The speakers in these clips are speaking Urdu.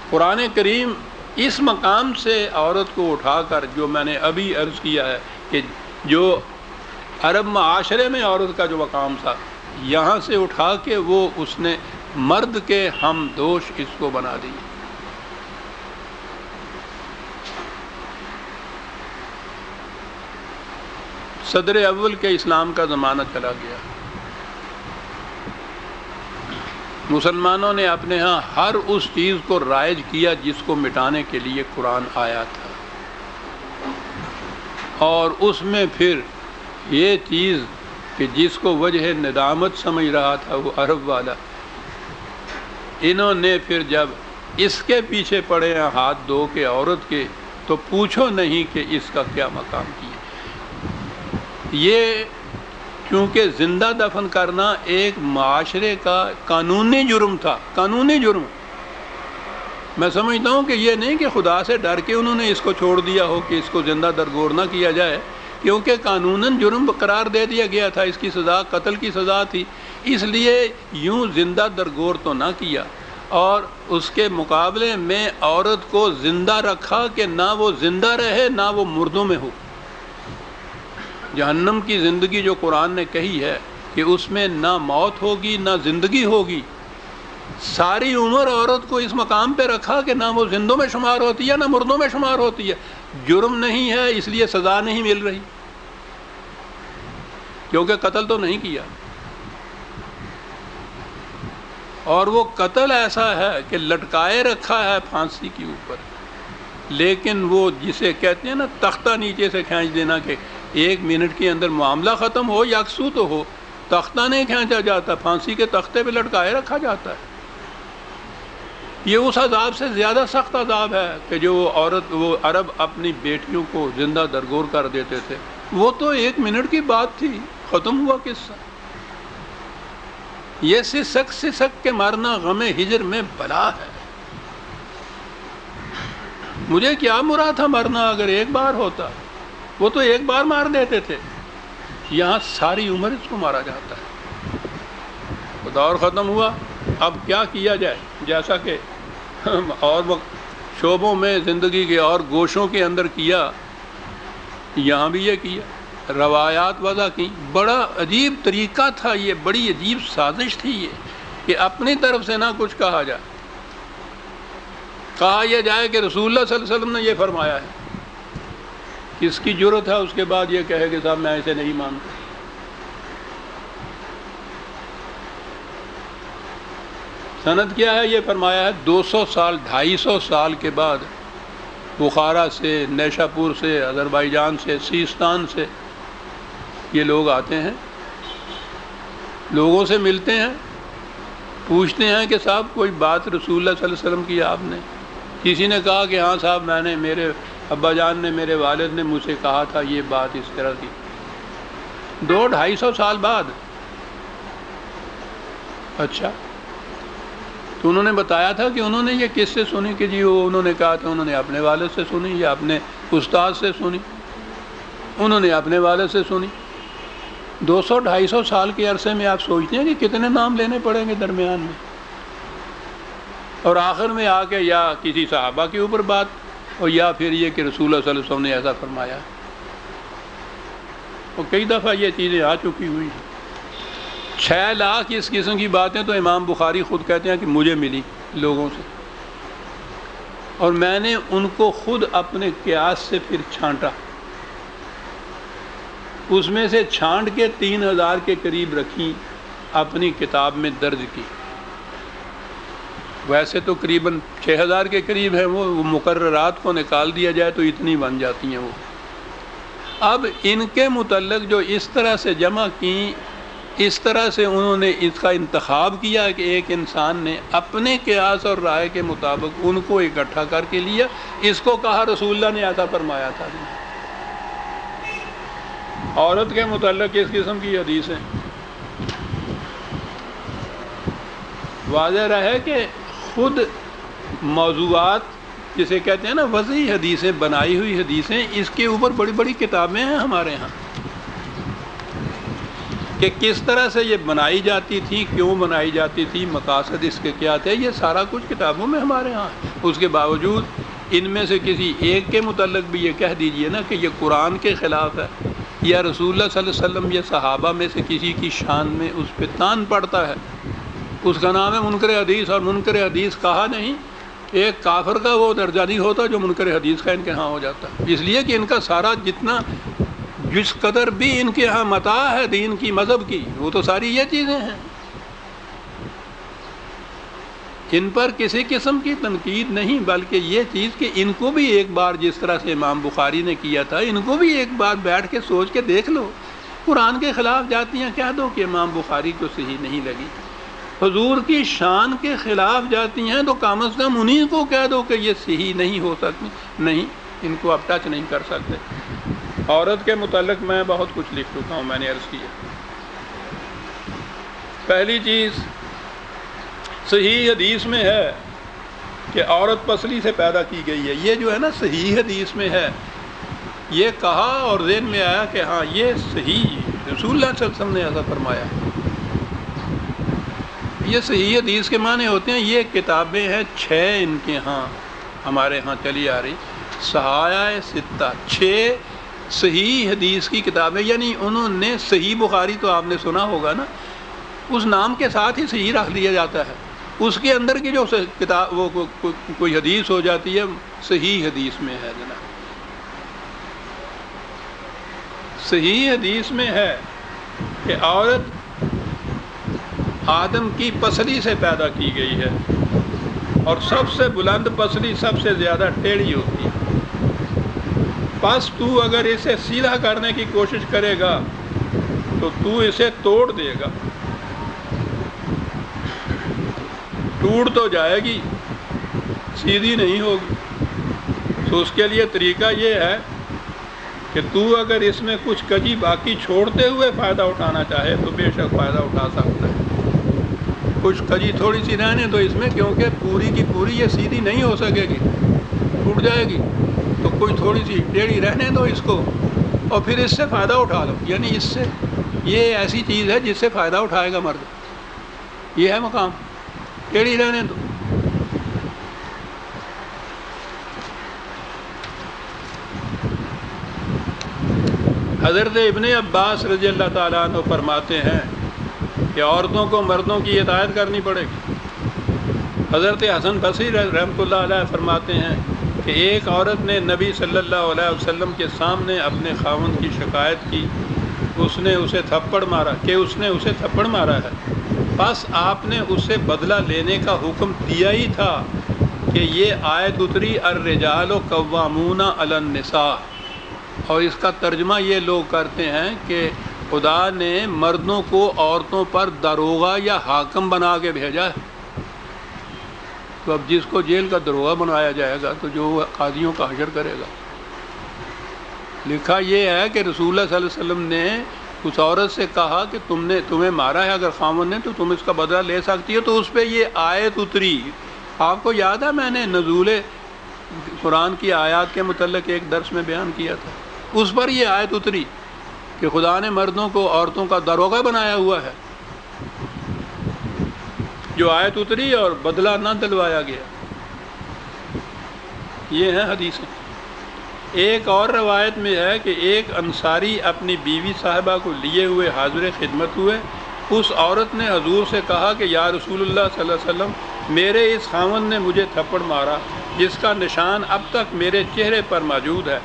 قرآن کریم اس مقام سے عورت کو اٹھا کر، جو میں نے ابھی عرض کیا ہے کہ جو عرب معاشرے میں عورت کا جو مقام تھا، یہاں سے اٹھا کے وہ اس نے مرد کے ہم دوش اس کو بنا دی۔ صدر اول کے اسلام کا زمانہ چلا گیا، مسلمانوں نے اپنے ہاں ہر اس چیز کو رائج کیا جس کو مٹانے کے لیے قرآن آیا تھا، اور اس میں پھر یہ چیز کہ جس کو وجہ ندامت سمجھ رہا تھا وہ عرب والا، انہوں نے پھر جب اس کے پیچھے پڑے ہیں ہاتھ دھو کے عورت کے، تو پوچھو نہیں کہ اس کا کیا مقام کیا۔ یہ کیونکہ زندہ دفن کرنا ایک معاشرے کا قانونی جرم تھا، قانونی جرم۔ میں سمجھتا ہوں کہ یہ نہیں کہ خدا سے ڈر کے انہوں نے اس کو چھوڑ دیا ہو کہ اس کو زندہ درگور نہ کیا جائے، کیونکہ قانوناً جرم قرار دے دیا گیا تھا، اس کی سزا قتل کی سزا تھی، اس لیے یوں زندہ درگور تو نہ کیا، اور اس کے مقابلے میں عورت کو زندہ رکھا کہ نہ وہ زندہ رہے نہ وہ مردوں میں ہو۔ جہنم کی زندگی جو قرآن نے کہی ہے کہ اس میں نہ موت ہوگی نہ زندگی ہوگی، ساری عمر عورت کو اس مقام پہ رکھا کہ نہ وہ زندوں میں شمار ہوتی ہے نہ مردوں میں شمار ہوتی ہے۔ جرم نہیں ہے اس لیے سزا نہیں مل رہی، کیونکہ قتل تو نہیں کیا، اور وہ قتل ایسا ہے کہ لٹکائے رکھا ہے پھانسی کے اوپر، لیکن وہ جسے کہتے ہیں نا تختہ نیچے سے کھینچ دینا کہ 1 منٹ کے اندر معاملہ ختم ہو، یکسو تو ہو، تختہ نہیں کھینچا جاتا، پھانسی کے تختے پہ لٹکائے رکھا جاتا ہے۔ یہ اس عذاب سے زیادہ سخت عذاب ہے کہ جو وہ عرب اپنی بیٹیوں کو زندہ درگور کر دیتے تھے، وہ تو 1 منٹ کی بات تھی، ختم ہوا قصہ۔ یہ سسک سسک کے مرنا غم ہجر میں بلا ہے۔ مجھے کیا مراد تھا مرنا اگر ایک بار ہوتا، وہ تو ایک بار مار دیتے تھے، یہاں ساری عمر اس کو مارا جاتا ہے۔ دور ختم ہوا، اب کیا کیا جائے؟ جیسا کہ اور شعبوں میں زندگی کے اور گوشوں کے اندر کیا، یہاں بھی یہ کیا، روایات وضع کی۔ بڑا عجیب طریقہ تھا یہ، بڑی عجیب سازش تھی یہ کہ اپنی طرف سے نہ کچھ کہا جائے، کہا یہ جائے کہ رسول اللہ صلی اللہ علیہ وسلم نے یہ فرمایا ہے۔ کس کی جرت ہے اس کے بعد یہ کہے کہ صاحب میں اسے نہیں مانتا؟ سند کیا ہے؟ یہ فرمایا ہے 200 سال 250 سال کے بعد بخارا سے، نیشا پور سے، آذربائیجان سے، سیستان سے یہ لوگ آتے ہیں، لوگوں سے ملتے ہیں، پوچھتے ہیں کہ صاحب کوئی بات رسول اللہ صلی اللہ علیہ وسلم کی آپ نے؟ کسی نے کہا کہ ہاں صاحب میں نے، میرے ابا جان نے، میرے والد نے مجھ سے کہا تھا یہ بات اس طرح کی۔ 200-250 سال بعد۔ اچھا، تو انہوں نے بتایا تھا کہ انہوں نے یہ کس سے سنی؟ کہ جی وہ انہوں نے کہا تھا انہوں نے اپنے والد سے سنی یا اپنے استاد سے سنی، انہوں نے اپنے والد سے سنی۔ 200-250 سال کے عرصے میں آپ سوچتے ہیں کہ کتنے نام لینے پڑیں گے درمیان میں، اور آخر میں آ کے یا کسی صحابہ کے اوپر بات، اور یا پھر یہ کہ رسول اللہ صلی اللہ علیہ وسلم نے ایسا فرمایا۔ اور کئی دفعہ یہ چیزیں آ چکی ہوئی ہیں۔ 6 لاکھ اس قسم کی باتیں تو امام بخاری خود کہتے ہیں کہ مجھے ملی لوگوں سے، اور میں نے ان کو خود اپنے قیاس سے پھر چھانٹا، اس میں سے چھانٹ کے 3000 کے قریب رکھی، اپنی کتاب میں درج کی۔ ویسے تو قریباً 6000 کے قریب ہیں، وہ مقررات کو نکال دیا جائے تو اتنی بن جاتی ہیں وہ۔ اب ان کے متعلق جو اس طرح سے جمع کی، اس طرح سے انہوں نے اس کا انتخاب کیا کہ ایک انسان نے اپنے قیاس اور رائے کے مطابق ان کو اکٹھا کر کے لیا، اس کو کہا رسول اللہ نے ایسا فرمایا تھا۔ عورت کے متعلق اس قسم کی حدیثیں واضح رہے کہ خود موضوعات جسے کہتے ہیں نا وضعی حدیثیں، بنائی ہوئی حدیثیں، اس کے اوپر بڑی بڑی کتابیں ہیں ہمارے ہاں۔ کہ کس طرح سے یہ بنائی جاتی تھی، کیوں بنائی جاتی تھی، مقاصد اس کے کیا تھے، یہ سارا کچھ کتابوں میں ہمارے ہاں ہے۔ اس کے باوجود ان میں سے کسی ایک کے متعلق بھی یہ کہہ دیجئے نا کہ یہ قرآن کے خلاف ہے، یا رسول اللہ صلی اللہ علیہ وسلم یا صحابہ میں سے کسی کی شان میں اس پہ تان پڑتا ہے، اس کا نام ہے منکر حدیث۔ اور منکر حدیث کہا نہیں، ایک کافر کا وہ درجہ نہیں ہوتا جو منکر حدیث کا ان کے ہاں ہو جاتا، اس لیے کہ ان کا سارا جتنا جس قدر بھی ان کے ہاں متاع ہے دین کی، مذہب کی، وہ تو ساری یہ چیزیں ہیں۔ ان پر کسی قسم کی تنقید نہیں، بلکہ یہ چیز کہ ان کو بھی ایک بار جس طرح سے امام بخاری نے کیا تھا، ان کو بھی ایک بار بیٹھ کے سوچ کے دیکھ لو۔ قرآن کے خلاف جاتی ہیں، کہہ دو کہ امام بخاری کو صحیح نہیں لگی۔ حضور کی شان کے خلاف جاتی ہیں تو کم از کم انہیں کو کہہ دو کہ یہ صحیح نہیں ہو سکتی۔ نہیں، ان کو اب ٹچ نہیں کر سکتے۔ عورت کے متعلق میں بہت کچھ لکھ چکا ہوں، میں نے عرض کیا۔ پہلی چیز صحیح حدیث میں ہے کہ عورت پسلی سے پیدا کی گئی ہے، یہ جو ہے نا صحیح حدیث میں ہے، یہ کہا اور ذہن میں آیا کہ ہاں یہ صحیح، رسول اللہ صلی اللہ علیہ وسلم نے ایسا فرمایا۔ یہ صحیح حدیث کے معنی ہوتے ہیں، یہ کتابیں ہیں 6 ان کے ہاں، ہمارے ہاں چلی آ رہی، صحائح ستہ، 6 صحیح حدیث کی کتابیں، یعنی انہوں نے صحیح بخاری تو آپ نے سنا ہوگا نا، اس نام کے ساتھ ہی صحیح رکھ دیا جاتا ہے، اس کے اندر کی جو کتاب وہ کوئی حدیث ہو جاتی ہے صحیح حدیث میں ہے جناب۔ صحیح حدیث میں ہے کہ عورت آدم کی پسلی سے پیدا کی گئی ہے، اور سب سے بلند پسلی سب سے زیادہ ٹیڑھی ہوتی ہے، پس تو اگر اسے سیدھا کرنے کی کوشش کرے گا تو اسے توڑ دے گا، ٹوٹ تو جائے گی، سیدھی نہیں ہوگی۔ تو اس کے لیے طریقہ یہ ہے کہ تو اگر اس میں کچھ کجی باقی چھوڑتے ہوئے فائدہ اٹھانا چاہے تو بے شک فائدہ اٹھا سکتا ہے، کچھ کجی تھوڑی سی رہنے تو اس میں، کیونکہ پوری کی پوری یہ سیدھی نہیں ہو سکے گی، ٹوٹ جائے گی، تو کچھ تھوڑی سی ٹیڑھی رہنے دو اس کو، اور پھر اس سے فائدہ اٹھا لو، یعنی اس سے یہ ایسی چیز ہے جس سے فائدہ اٹھائے گا مرد، یہ ہے مقام، ٹیڑھی رہنے دو۔ حضرت ابن عباس رضی اللہ تعالیٰ عنہ فرماتے ہیں کہ عورتوں کو مردوں کی اطاعت کرنی پڑے گی۔ حضرت حسن بصری رحمۃ اللہ علیہ فرماتے ہیں کہ ایک عورت نے نبی صلی اللہ علیہ وسلم کے سامنے اپنے خاوند کی شکایت کی، اس نے اسے تھپڑ مارا ہے، بس آپ نے اسے بدلہ لینے کا حکم دیا ہی تھا کہ یہ آیت اتری الرجال قوامون علی النساء، اور اس کا ترجمہ یہ لوگ کرتے ہیں کہ خدا نے مردوں کو عورتوں پر داروغہ یا حاکم بنا کے بھیجا ہے، تو اب جس کو جیل کا داروغہ بنایا جائے گا تو جو قاضیوں کا حشر کرے گا۔ لکھا یہ ہے کہ رسول اللہ صلی اللہ علیہ وسلم نے اس عورت سے کہا کہ تمہیں مارا ہے اگر خامن نے تو تم اس کا بدلہ لے سکتی ہو، تو اس پہ یہ آیت اتری۔ آپ کو یاد ہے میں نے نزول قرآن کی آیات کے متعلق ایک درس میں بیان کیا تھا، اس پر یہ آیت اتری کہ خدا نے مردوں کو عورتوں کا داروغہ بنایا ہوا ہے، جو آیت اتری اور بدلہ نہ دلوایا گیا۔ یہ ہیں حدیثیں۔ ایک اور روایت میں ہے کہ ایک انصاری اپنی بیوی صاحبہ کو لیے ہوئے حاضر خدمت ہوئے، اس عورت نے حضور سے کہا کہ یا رسول اللہ صلی اللہ علیہ وسلم، میرے اس خاوند نے مجھے تھپڑ مارا جس کا نشان اب تک میرے چہرے پر موجود ہے۔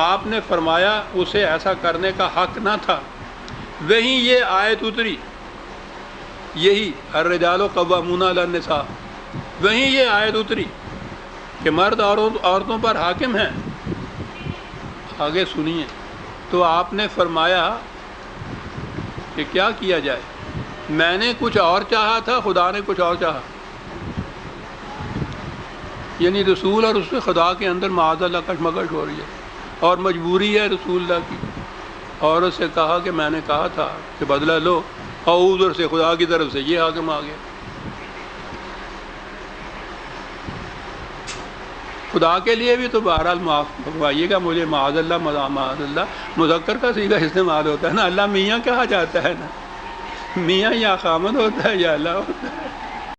آپ نے فرمایا اسے ایسا کرنے کا حق نہ تھا۔ وہیں یہ آیت اتری، یہی الرجال قوامون علی النساء، وہیں یہ آیت اتری کہ مرد عورتوں پر حاکم ہیں۔ آگے سنیے، تو آپ نے فرمایا کہ کیا کیا جائے، میں نے کچھ اور چاہا تھا، خدا نے کچھ اور چاہا، یعنی رسول اور اس سے خدا کے اندر معاذ اللہ کشمکش ہو رہی ہے، اور مجبوری ہے رسول اللہ کی۔ عورت سے کہا کہ میں نے کہا تھا کہ بدلہ لو، اور ادھر سے خدا کی طرف سے یہ حاکم آ گیا۔ خدا کے لیے بھی تو بہرحال معاف فرمائیے گا، مجھے معاذ اللہ مذکر کا صیغہ استعمال ہوتا ہے نا، اللہ میاں کہا جاتا ہے نا، میاں یا خامد ہوتا ہے یا اللہ ہوتا ہے.